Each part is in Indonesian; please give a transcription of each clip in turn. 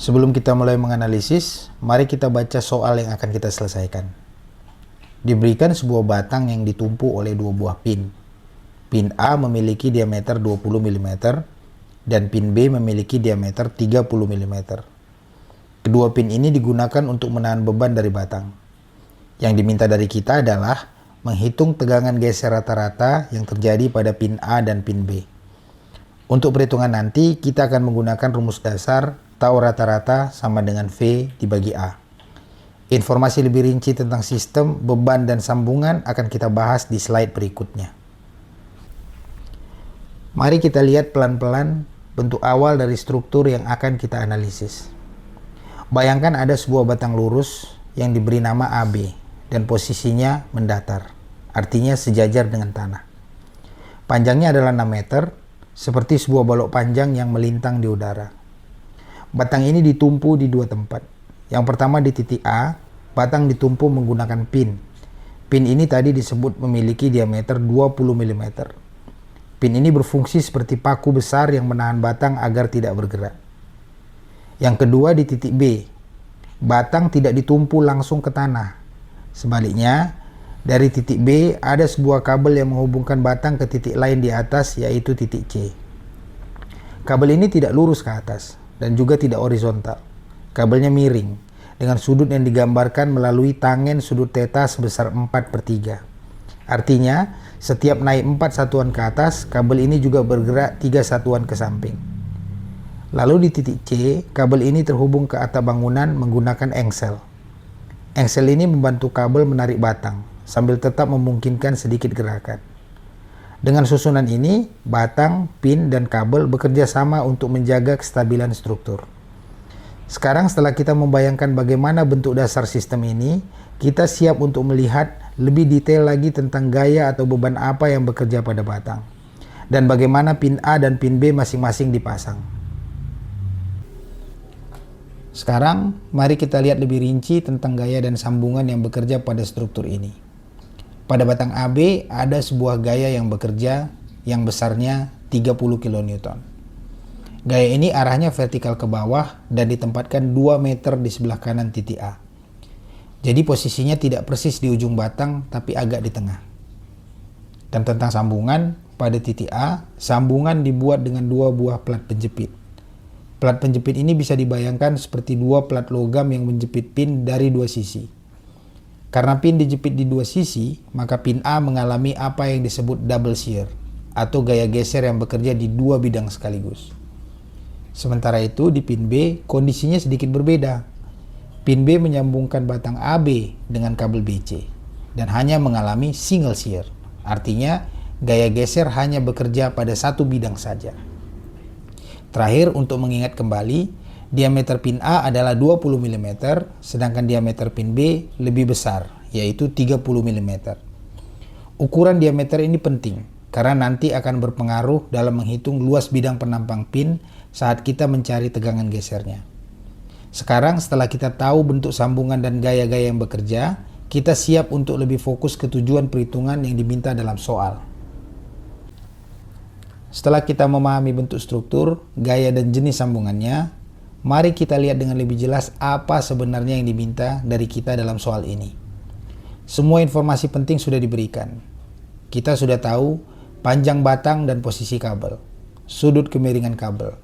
Sebelum kita mulai menganalisis, mari kita baca soal yang akan kita selesaikan. Diberikan sebuah batang yang ditumpu oleh dua buah pin. Pin A memiliki diameter 20 mm dan pin B memiliki diameter 30 mm. Kedua pin ini digunakan untuk menahan beban dari batang. Yang diminta dari kita adalah menghitung tegangan geser rata-rata yang terjadi pada pin A dan pin B. Untuk perhitungan nanti, kita akan menggunakan rumus dasar tau rata-rata sama dengan V dibagi A. Informasi lebih rinci tentang sistem, beban, dan sambungan akan kita bahas di slide berikutnya. Mari kita lihat pelan-pelan bentuk awal dari struktur yang akan kita analisis. Bayangkan ada sebuah batang lurus yang diberi nama AB dan posisinya mendatar, artinya sejajar dengan tanah. Panjangnya adalah 6 meter, seperti sebuah balok panjang yang melintang di udara. Batang ini ditumpu di dua tempat. Yang pertama di titik A, batang ditumpu menggunakan pin. Pin ini tadi disebut memiliki diameter 20 mm. Pin ini berfungsi seperti paku besar yang menahan batang agar tidak bergerak. Yang kedua di titik B, batang tidak ditumpu langsung ke tanah. Sebaliknya, dari titik B ada sebuah kabel yang menghubungkan batang ke titik lain di atas, yaitu titik C. Kabel ini tidak lurus ke atas dan juga tidak horizontal. Kabelnya miring dengan sudut yang digambarkan melalui tangen sudut theta sebesar 4/3. Artinya, setiap naik 4 satuan ke atas, kabel ini juga bergerak 3 satuan ke samping. Lalu di titik C, kabel ini terhubung ke atap bangunan menggunakan engsel. Engsel ini membantu kabel menarik batang sambil tetap memungkinkan sedikit gerakan. Dengan susunan ini, batang, pin, dan kabel bekerja sama untuk menjaga kestabilan struktur. Sekarang setelah kita membayangkan bagaimana bentuk dasar sistem ini, kita siap untuk melihat lebih detail lagi tentang gaya atau beban apa yang bekerja pada batang, dan bagaimana pin A dan pin B masing-masing dipasang. Sekarang, mari kita lihat lebih rinci tentang gaya dan sambungan yang bekerja pada struktur ini. Pada batang AB ada sebuah gaya yang bekerja yang besarnya 30 kN. Gaya ini arahnya vertikal ke bawah dan ditempatkan 2 meter di sebelah kanan titik A. Jadi posisinya tidak persis di ujung batang tapi agak di tengah. Dan tentang sambungan, pada titik A, sambungan dibuat dengan 2 buah plat penjepit. Plat penjepit ini bisa dibayangkan seperti 2 plat logam yang menjepit pin dari 2 sisi. Karena pin dijepit di 2 sisi, maka pin A mengalami apa yang disebut double shear, atau gaya geser yang bekerja di 2 bidang sekaligus. Sementara itu di pin B, kondisinya sedikit berbeda. Pin B menyambungkan batang AB dengan kabel BC, dan hanya mengalami single shear. Artinya, gaya geser hanya bekerja pada 1 bidang saja. Terakhir, untuk mengingat kembali, diameter pin A adalah 20 mm, sedangkan diameter pin B lebih besar, yaitu 30 mm. Ukuran diameter ini penting, karena nanti akan berpengaruh dalam menghitung luas bidang penampang pin saat kita mencari tegangan gesernya. Sekarang setelah kita tahu bentuk sambungan dan gaya-gaya yang bekerja, kita siap untuk lebih fokus ke tujuan perhitungan yang diminta dalam soal. Setelah kita memahami bentuk struktur, gaya dan jenis sambungannya, mari kita lihat dengan lebih jelas apa sebenarnya yang diminta dari kita dalam soal ini. Semua informasi penting sudah diberikan. Kita sudah tahu panjang batang dan posisi kabel, sudut kemiringan kabel,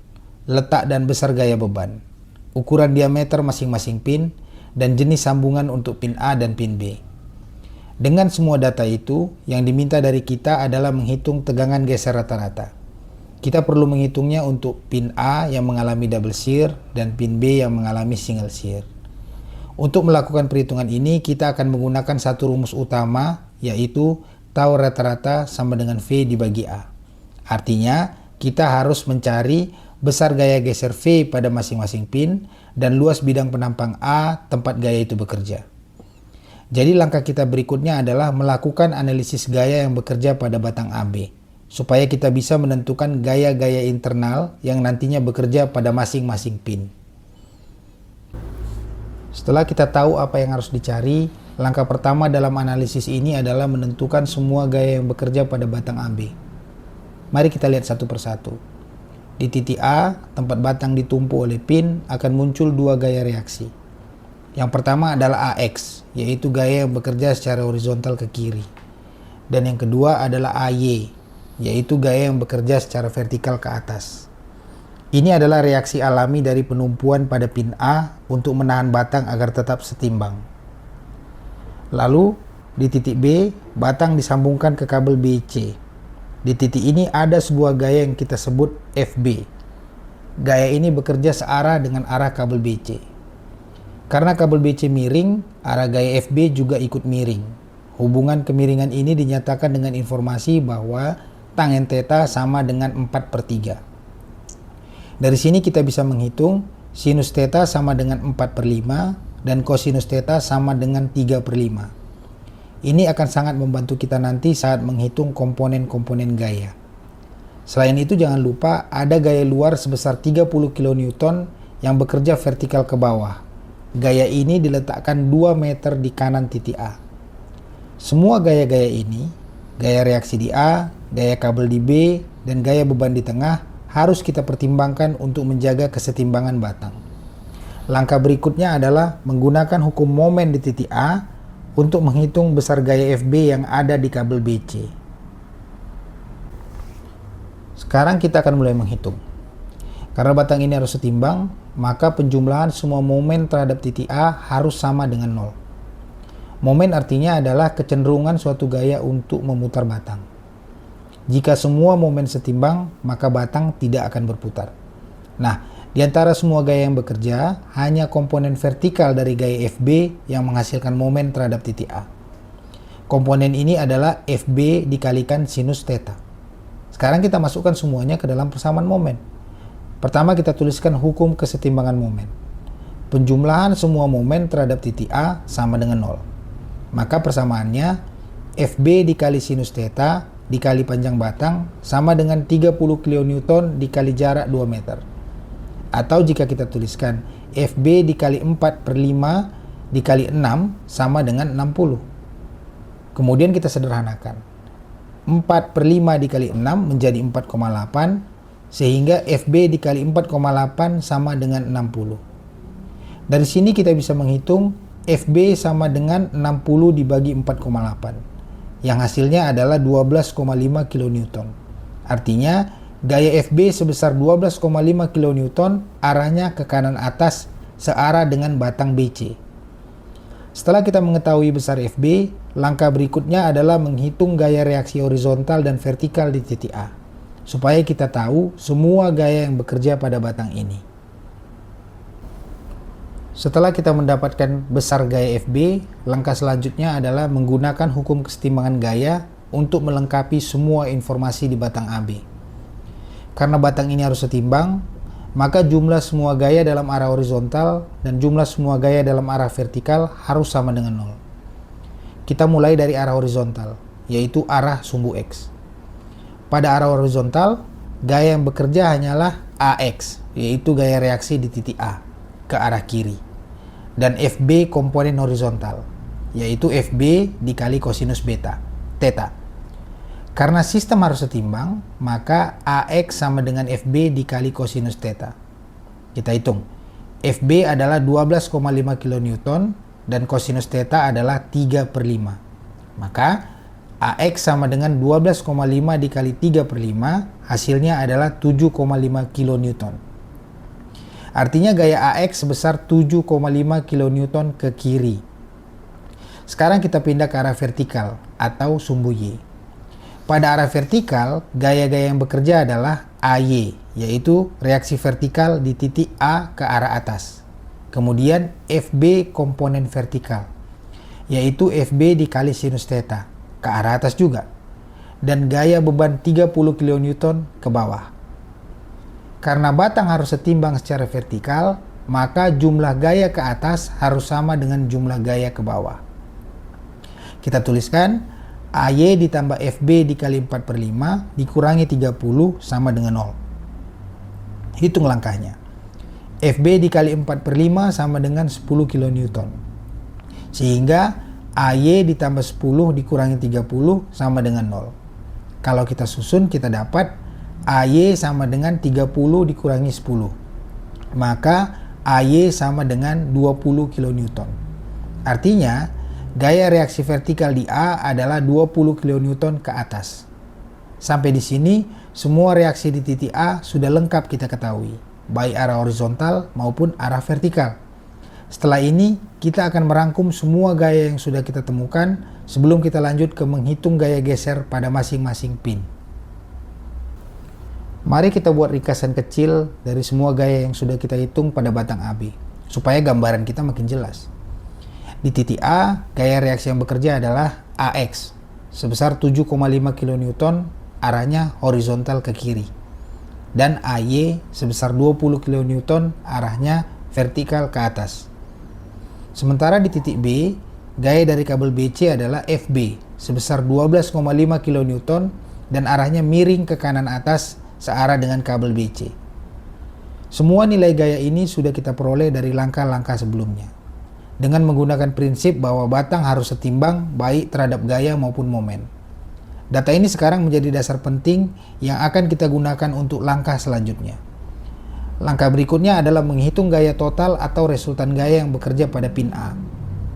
letak dan besar gaya beban, ukuran diameter masing-masing pin, dan jenis sambungan untuk pin A dan pin B. Dengan semua data itu, yang diminta dari kita adalah menghitung tegangan geser rata-rata. Kita perlu menghitungnya untuk pin A yang mengalami double shear dan pin B yang mengalami single shear. Untuk melakukan perhitungan ini, kita akan menggunakan satu rumus utama, yaitu tau rata-rata sama dengan V dibagi A. Artinya, kita harus mencari besar gaya geser V pada masing-masing pin dan luas bidang penampang A tempat gaya itu bekerja. Jadi langkah kita berikutnya adalah melakukan analisis gaya yang bekerja pada batang AB, supaya kita bisa menentukan gaya-gaya internal yang nantinya bekerja pada masing-masing pin. Setelah kita tahu apa yang harus dicari, langkah pertama dalam analisis ini adalah menentukan semua gaya yang bekerja pada batang AB. Mari kita lihat satu persatu. Di titik A, tempat batang ditumpu oleh pin, akan muncul dua gaya reaksi. Yang pertama adalah AX, yaitu gaya yang bekerja secara horizontal ke kiri. Dan yang kedua adalah AY, yaitu gaya yang bekerja secara vertikal ke atas. Ini adalah reaksi alami dari penumpuan pada pin A untuk menahan batang agar tetap setimbang. Lalu, di titik B, batang disambungkan ke kabel BC. Di titik ini ada sebuah gaya yang kita sebut FB. Gaya ini bekerja searah dengan arah kabel BC. Karena kabel BC miring, arah gaya FB juga ikut miring. Hubungan kemiringan ini dinyatakan dengan informasi bahwa tangen theta sama dengan 4/3. Dari sini kita bisa menghitung sinus theta sama dengan 4/5 dan kosinus theta sama dengan 3/5. Ini akan sangat membantu kita nanti saat menghitung komponen-komponen gaya. Selain itu jangan lupa ada gaya luar sebesar 30 kN yang bekerja vertikal ke bawah. Gaya ini diletakkan 2 meter di kanan titik A. Semua gaya-gaya ini, gaya reaksi di A, gaya kabel di B, dan gaya beban di tengah harus kita pertimbangkan untuk menjaga kesetimbangan batang. Langkah berikutnya adalah menggunakan hukum momen di titik A untuk menghitung besar gaya FB yang ada di kabel BC. Sekarang kita akan mulai menghitung. Karena batang ini harus setimbang, maka penjumlahan semua momen terhadap titik A harus sama dengan 0. Momen artinya adalah kecenderungan suatu gaya untuk memutar batang. Jika semua momen setimbang, maka batang tidak akan berputar. Nah, di antara semua gaya yang bekerja, hanya komponen vertikal dari gaya FB yang menghasilkan momen terhadap titik A. Komponen ini adalah FB dikalikan sinus theta. Sekarang kita masukkan semuanya ke dalam persamaan momen. Pertama kita tuliskan hukum kesetimbangan momen. Penjumlahan semua momen terhadap titik A sama dengan 0. Maka persamaannya FB dikali sinus theta dikali panjang batang sama dengan 30 kN dikali jarak 2 meter. Atau jika kita tuliskan FB dikali 4/5 dikali 6 sama dengan 60. Kemudian kita sederhanakan. 4/5 dikali 6 menjadi 4,8 sehingga FB dikali 4,8 sama dengan 60. Dari sini kita bisa menghitung FB sama dengan 60 dibagi 4,8. Yang hasilnya adalah 12,5 kN. Artinya, gaya FB sebesar 12,5 kN arahnya ke kanan atas searah dengan batang BC. Setelah kita mengetahui besar FB, langkah berikutnya adalah menghitung gaya reaksi horizontal dan vertikal di titik A, supaya kita tahu semua gaya yang bekerja pada batang ini. Setelah kita mendapatkan besar gaya FB, langkah selanjutnya adalah menggunakan hukum kesetimbangan gaya untuk melengkapi semua informasi di batang AB. Karena batang ini harus setimbang, maka jumlah semua gaya dalam arah horizontal dan jumlah semua gaya dalam arah vertikal harus sama dengan 0. Kita mulai dari arah horizontal, yaitu arah sumbu X. Pada arah horizontal, gaya yang bekerja hanyalah AX, yaitu gaya reaksi di titik A, ke arah kiri. Dan FB komponen horizontal, yaitu FB dikali kosinus beta, theta. Karena sistem harus setimbang, maka AX sama dengan FB dikali kosinus theta. Kita hitung. FB adalah 12,5 kN dan kosinus theta adalah 3/5. Maka AX sama dengan 12,5 dikali 3/5, hasilnya adalah 7,5 kN. Artinya gaya AX sebesar 7,5 kN ke kiri. Sekarang kita pindah ke arah vertikal atau sumbu Y. Pada arah vertikal, gaya-gaya yang bekerja adalah AY, yaitu reaksi vertikal di titik A ke arah atas. Kemudian FB komponen vertikal, yaitu FB dikali sinus theta, ke arah atas juga. Dan gaya beban 30 kN ke bawah. Karena batang harus setimbang secara vertikal, maka jumlah gaya ke atas harus sama dengan jumlah gaya ke bawah. Kita tuliskan AY ditambah FB dikali 4/5 dikurangi 30 sama dengan 0. Hitung langkahnya. FB dikali 4/5 sama dengan 10 kN. Sehingga AY ditambah 10 dikurangi 30 sama dengan 0. Kalau kita susun, kita dapat AY sama dengan 30 dikurangi 10. Maka AY sama dengan 20 kN. Artinya, gaya reaksi vertikal di A adalah 20 kN ke atas. Sampai di sini, semua reaksi di titik A sudah lengkap kita ketahui, baik arah horizontal maupun arah vertikal. Setelah ini, kita akan merangkum semua gaya yang sudah kita temukan sebelum kita lanjut ke menghitung gaya geser pada masing-masing pin. Mari kita buat ringkasan kecil dari semua gaya yang sudah kita hitung pada batang AB, supaya gambaran kita makin jelas. Di titik A, gaya reaksi yang bekerja adalah AX, sebesar 7,5 kN arahnya horizontal ke kiri. Dan AY sebesar 20 kN arahnya vertikal ke atas. Sementara di titik B, gaya dari kabel BC adalah FB, sebesar 12,5 kN dan arahnya miring ke kanan atas searah dengan kabel BC. Semua nilai gaya ini sudah kita peroleh dari langkah-langkah sebelumnya, dengan menggunakan prinsip bahwa batang harus setimbang baik terhadap gaya maupun momen. Data ini sekarang menjadi dasar penting yang akan kita gunakan untuk langkah selanjutnya. Langkah berikutnya adalah menghitung gaya total atau resultan gaya yang bekerja pada pin A.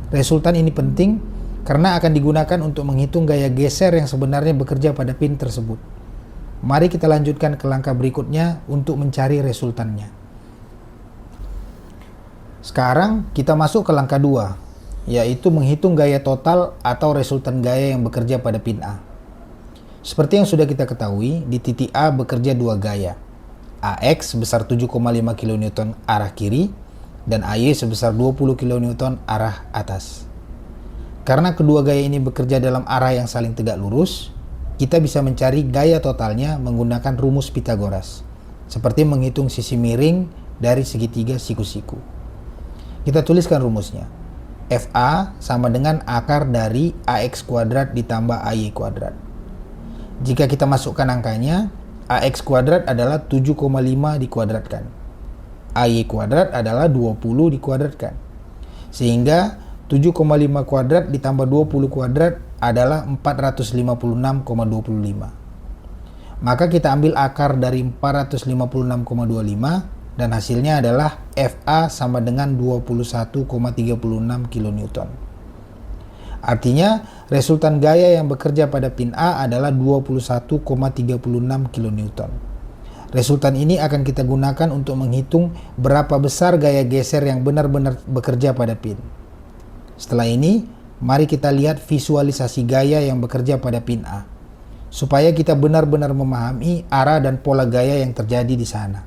Resultan ini penting karena akan digunakan untuk menghitung gaya geser yang sebenarnya bekerja pada pin tersebut. Mari kita lanjutkan ke langkah berikutnya untuk mencari resultannya. Sekarang kita masuk ke langkah 2, yaitu menghitung gaya total atau resultan gaya yang bekerja pada pin A. Seperti yang sudah kita ketahui, di titik A bekerja dua gaya. AX sebesar 7,5 kN arah kiri dan AY sebesar 20 kN arah atas. Karena kedua gaya ini bekerja dalam arah yang saling tegak lurus, kita bisa mencari gaya totalnya menggunakan rumus Pythagoras, seperti menghitung sisi miring dari segitiga siku-siku. Kita tuliskan rumusnya. FA sama dengan akar dari AX kuadrat ditambah AY kuadrat. Jika kita masukkan angkanya, AX kuadrat adalah 7,5 dikuadratkan. AY kuadrat adalah 20 dikuadratkan. Sehingga 7,5 kuadrat ditambah 20 kuadrat adalah 456,25. Maka kita ambil akar dari 456,25 dan hasilnya adalah FA sama dengan 21,36 kN. Artinya, resultan gaya yang bekerja pada pin A adalah 21,36 kN. Resultan ini akan kita gunakan untuk menghitung berapa besar gaya geser yang benar-benar bekerja pada pin. Setelah ini, mari kita lihat visualisasi gaya yang bekerja pada pin A, supaya kita benar-benar memahami arah dan pola gaya yang terjadi di sana.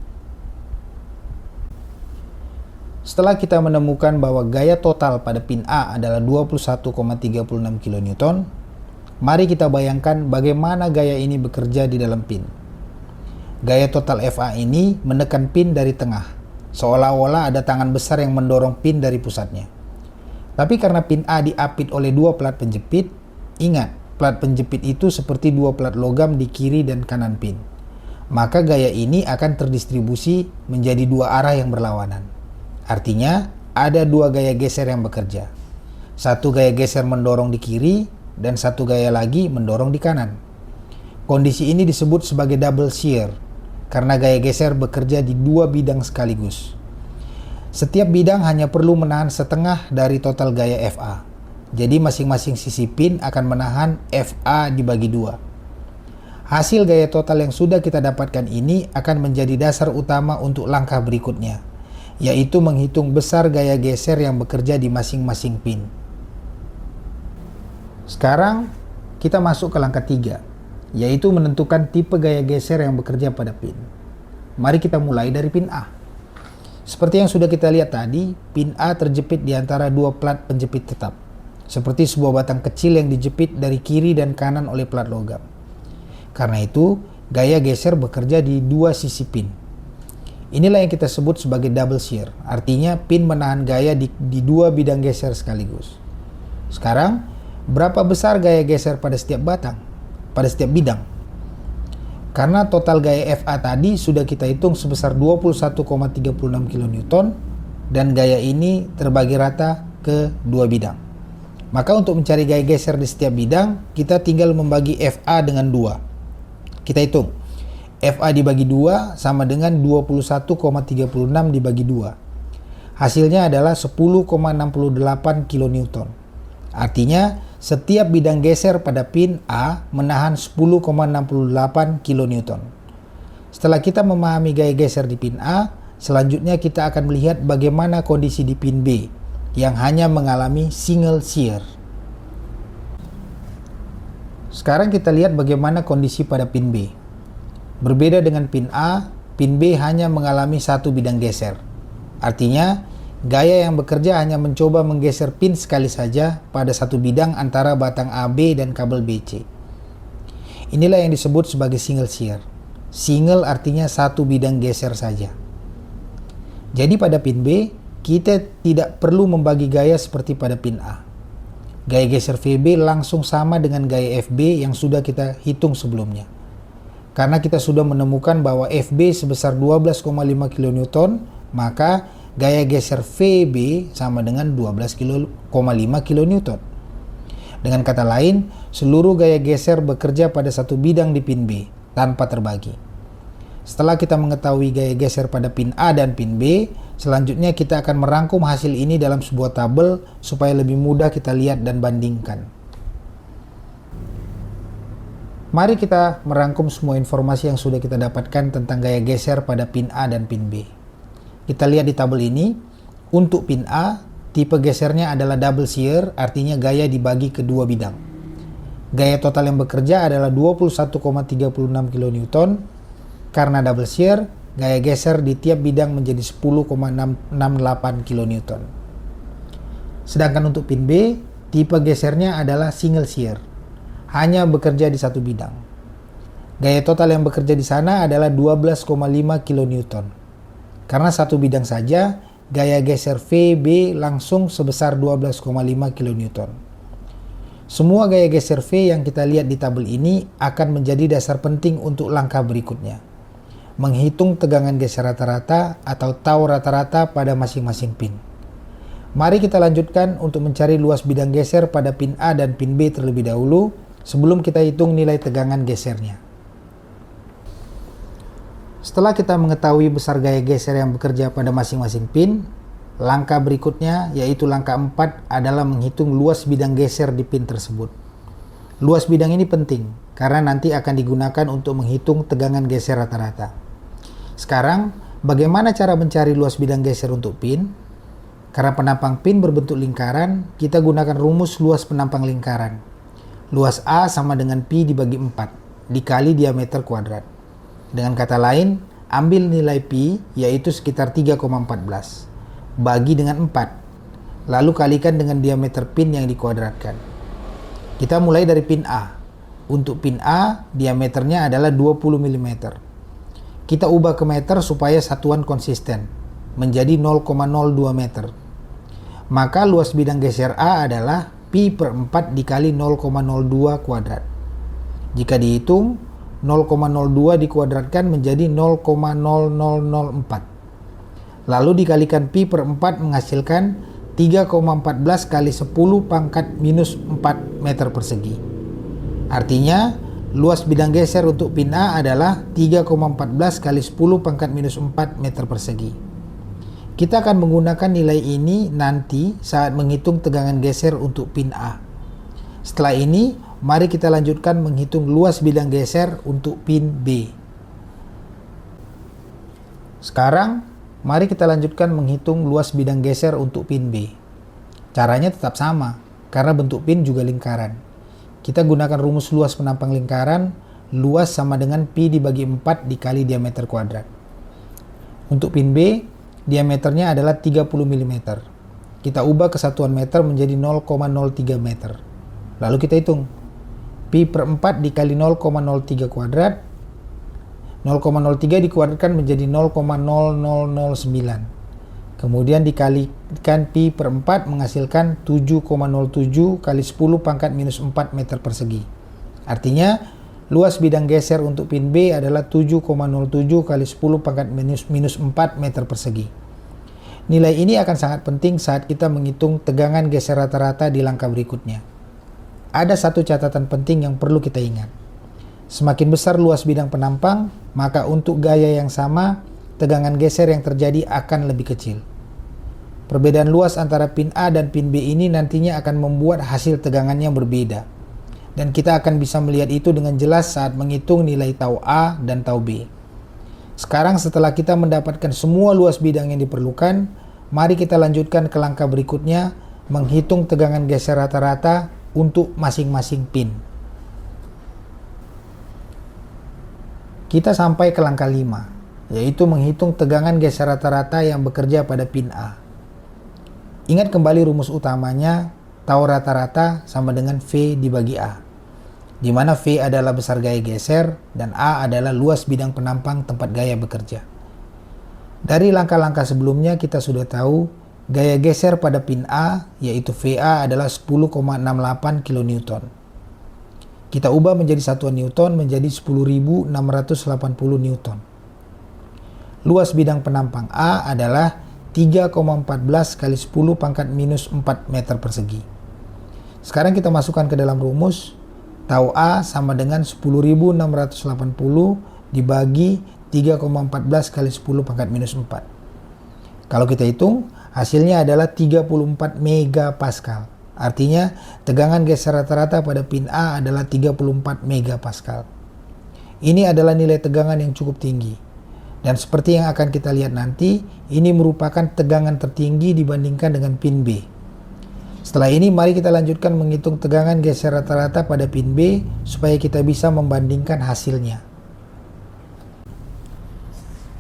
Setelah kita menemukan bahwa gaya total pada pin A adalah 21,36 kN, mari kita bayangkan bagaimana gaya ini bekerja di dalam pin. Gaya total FA ini menekan pin dari tengah, seolah-olah ada tangan besar yang mendorong pin dari pusatnya. Tapi karena pin A diapit oleh dua plat penjepit, ingat, plat penjepit itu seperti dua plat logam di kiri dan kanan pin. Maka gaya ini akan terdistribusi menjadi dua arah yang berlawanan. Artinya, ada dua gaya geser yang bekerja. Satu gaya geser mendorong di kiri, dan satu gaya lagi mendorong di kanan. Kondisi ini disebut sebagai double shear, karena gaya geser bekerja di dua bidang sekaligus. Setiap bidang hanya perlu menahan setengah dari total gaya FA. Jadi masing-masing sisi pin akan menahan FA dibagi dua. Hasil gaya total yang sudah kita dapatkan ini akan menjadi dasar utama untuk langkah berikutnya, yaitu menghitung besar gaya geser yang bekerja di masing-masing pin. Sekarang kita masuk ke langkah 3, yaitu menentukan tipe gaya geser yang bekerja pada pin. Mari kita mulai dari pin A. Seperti yang sudah kita lihat tadi, pin A terjepit di antara dua plat penjepit tetap, seperti sebuah batang kecil yang dijepit dari kiri dan kanan oleh plat logam. Karena itu, gaya geser bekerja di dua sisi pin. Inilah yang kita sebut sebagai double shear, artinya pin menahan gaya di dua bidang geser sekaligus. Sekarang, berapa besar gaya geser pada setiap batang? Pada setiap bidang? Karena total gaya FA tadi sudah kita hitung sebesar 21,36 kN dan gaya ini terbagi rata ke dua bidang. Maka untuk mencari gaya geser di setiap bidang, kita tinggal membagi FA dengan 2. Kita hitung. FA dibagi 2 sama dengan 21,36 dibagi 2. Hasilnya adalah 10,68 kN. Artinya, setiap bidang geser pada pin A menahan 10,68 kN. Setelah kita memahami gaya geser di pin A, selanjutnya kita akan melihat bagaimana kondisi di pin B yang hanya mengalami single shear. Sekarang kita lihat bagaimana kondisi pada pin B. Berbeda dengan pin A, pin B hanya mengalami satu bidang geser. Artinya, gaya yang bekerja hanya mencoba menggeser pin sekali saja pada satu bidang antara batang AB dan kabel BC. Inilah yang disebut sebagai single shear. Single artinya satu bidang geser saja. Jadi pada pin B, kita tidak perlu membagi gaya seperti pada pin A. Gaya geser VB langsung sama dengan gaya FB yang sudah kita hitung sebelumnya. Karena kita sudah menemukan bahwa FB sebesar 12,5 kN, maka gaya geser VB sama dengan 12,5 kN. Dengan kata lain, seluruh gaya geser bekerja pada satu bidang di pin B, tanpa terbagi. Setelah kita mengetahui gaya geser pada pin A dan pin B, selanjutnya kita akan merangkum hasil ini dalam sebuah tabel supaya lebih mudah kita lihat dan bandingkan. Mari kita merangkum semua informasi yang sudah kita dapatkan tentang gaya geser pada pin A dan pin B. Kita lihat di tabel ini, untuk pin A, tipe gesernya adalah double shear, artinya gaya dibagi ke dua bidang. Gaya total yang bekerja adalah 21,36 kN. Karena double shear, gaya geser di tiap bidang menjadi 10,68 kN. Sedangkan untuk pin B, tipe gesernya adalah single shear, hanya bekerja di satu bidang. Gaya total yang bekerja di sana adalah 12,5 kN. Karena satu bidang saja, gaya geser VB langsung sebesar 12,5 kN. Semua gaya geser V yang kita lihat di tabel ini akan menjadi dasar penting untuk langkah berikutnya, menghitung tegangan geser rata-rata atau tau rata-rata pada masing-masing pin. Mari kita lanjutkan untuk mencari luas bidang geser pada pin A dan pin B terlebih dahulu sebelum kita hitung nilai tegangan gesernya. Setelah kita mengetahui besar gaya geser yang bekerja pada masing-masing pin, langkah berikutnya yaitu langkah 4 adalah menghitung luas bidang geser di pin tersebut. Luas bidang ini penting karena nanti akan digunakan untuk menghitung tegangan geser rata-rata. Sekarang, bagaimana cara mencari luas bidang geser untuk pin? Karena penampang pin berbentuk lingkaran, kita gunakan rumus luas penampang lingkaran. Luas A sama dengan pi dibagi 4 dikali diameter kuadrat. Dengan kata lain, ambil nilai pi yaitu sekitar 3,14 bagi dengan 4, lalu kalikan dengan diameter pin yang dikuadratkan. Kita mulai dari pin A. Untuk pin A, diameternya adalah 20 mm. Kita ubah ke meter supaya satuan konsisten, menjadi 0,02 meter. Maka luas bidang geser A adalah pi per 4 dikali 0,02 kuadrat. Jika dihitung, 0,02 dikuadratkan menjadi 0,0004. Lalu dikalikan pi per 4 menghasilkan 3,14 kali 10 pangkat minus 4 meter persegi. Artinya, luas bidang geser untuk pin A adalah 3,14 kali 10 pangkat minus 4 meter persegi. Kita akan menggunakan nilai ini nanti saat menghitung tegangan geser untuk pin A. Setelah ini, mari kita lanjutkan menghitung luas bidang geser untuk pin B. Sekarang, mari kita lanjutkan menghitung luas bidang geser untuk pin B. Caranya tetap sama, karena bentuk pin juga lingkaran. Kita gunakan rumus luas penampang lingkaran, luas sama dengan pi dibagi 4 dikali diameter kuadrat. Untuk pin B, diameternya adalah 30 mm. Kita ubah kesatuan meter menjadi 0,03 meter. Lalu kita hitung. Pi per 4 dikali 0,03 kuadrat. 0,03 dikuadratkan menjadi 0,0009. Kemudian dikalikan pi per 4 menghasilkan 7,07 kali 10 pangkat minus 4 meter persegi. Artinya, luas bidang geser untuk pin B adalah 7,07 kali 10 pangkat minus 4 meter persegi. Nilai ini akan sangat penting saat kita menghitung tegangan geser rata-rata di langkah berikutnya. Ada satu catatan penting yang perlu kita ingat. Semakin besar luas bidang penampang, maka untuk gaya yang sama, tegangan geser yang terjadi akan lebih kecil. Perbedaan luas antara pin A dan pin B ini nantinya akan membuat hasil tegangannya berbeda. Dan kita akan bisa melihat itu dengan jelas saat menghitung nilai tau A dan tau B. Sekarang setelah kita mendapatkan semua luas bidang yang diperlukan, mari kita lanjutkan ke langkah berikutnya, menghitung tegangan geser rata-rata untuk masing-masing pin. Kita sampai ke langkah 5, yaitu menghitung tegangan geser rata-rata yang bekerja pada pin A. Ingat kembali rumus utamanya, tau rata-rata sama dengan V dibagi A, di mana V adalah besar gaya geser dan A adalah luas bidang penampang tempat gaya bekerja. Dari langkah-langkah sebelumnya kita sudah tahu gaya geser pada pin A yaitu VA adalah 10,68 kN. Kita ubah menjadi satuan Newton menjadi 10.680 Newton. Luas bidang penampang A adalah 3,14 kali 10 pangkat minus 4 meter persegi. Sekarang kita masukkan ke dalam rumus, tau A sama dengan 10.680 dibagi 3,14 kali 10 pangkat minus 4. Kalau kita hitung, hasilnya adalah 34 megapascal. Artinya, tegangan geser rata-rata pada pin A adalah 34 megapascal. Ini adalah nilai tegangan yang cukup tinggi. Dan seperti yang akan kita lihat nanti, ini merupakan tegangan tertinggi dibandingkan dengan pin B. Setelah ini, mari kita lanjutkan menghitung tegangan geser rata-rata pada pin B supaya kita bisa membandingkan hasilnya.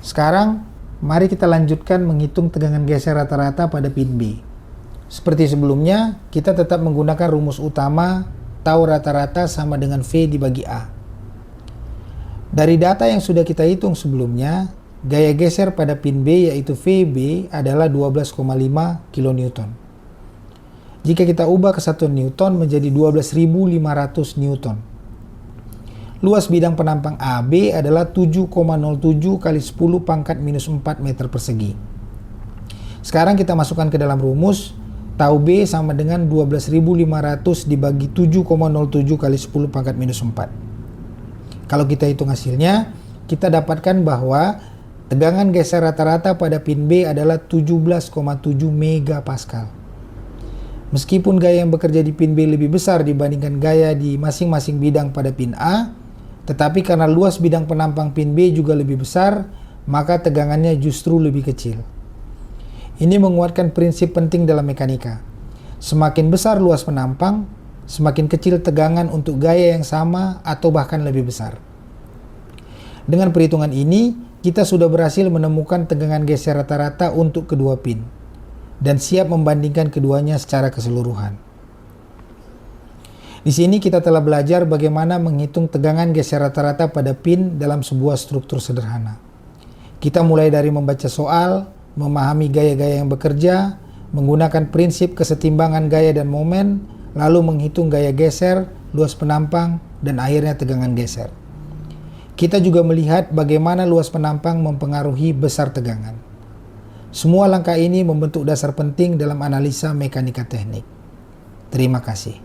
Sekarang, mari kita lanjutkan menghitung tegangan geser rata-rata pada pin B. Seperti sebelumnya, kita tetap menggunakan rumus utama tau rata-rata sama dengan V dibagi A. Dari data yang sudah kita hitung sebelumnya, gaya geser pada pin B yaitu VB adalah 12,5 kN. Jika kita ubah ke satuan Newton menjadi 12.500 Newton. Luas bidang penampang AB adalah 7,07 kali 10 pangkat minus 4 meter persegi. Sekarang kita masukkan ke dalam rumus, tau B sama dengan 12.500 dibagi 7,07 kali 10 pangkat minus 4. Kalau kita hitung hasilnya, kita dapatkan bahwa tegangan geser rata-rata pada pin B adalah 17,7 megapascal. Meskipun gaya yang bekerja di pin B lebih besar dibandingkan gaya di masing-masing bidang pada pin A, tetapi karena luas bidang penampang pin B juga lebih besar, maka tegangannya justru lebih kecil. Ini menguatkan prinsip penting dalam mekanika. Semakin besar luas penampang, semakin kecil tegangan untuk gaya yang sama atau bahkan lebih besar. Dengan perhitungan ini, kita sudah berhasil menemukan tegangan geser rata-rata untuk kedua pin dan siap membandingkan keduanya secara keseluruhan. Di sini kita telah belajar bagaimana menghitung tegangan geser rata-rata pada pin dalam sebuah struktur sederhana. Kita mulai dari membaca soal, memahami gaya-gaya yang bekerja, menggunakan prinsip kesetimbangan gaya dan momen, lalu menghitung gaya geser, luas penampang, dan akhirnya tegangan geser. Kita juga melihat bagaimana luas penampang mempengaruhi besar tegangan. Semua langkah ini membentuk dasar penting dalam analisa mekanika teknik. Terima kasih.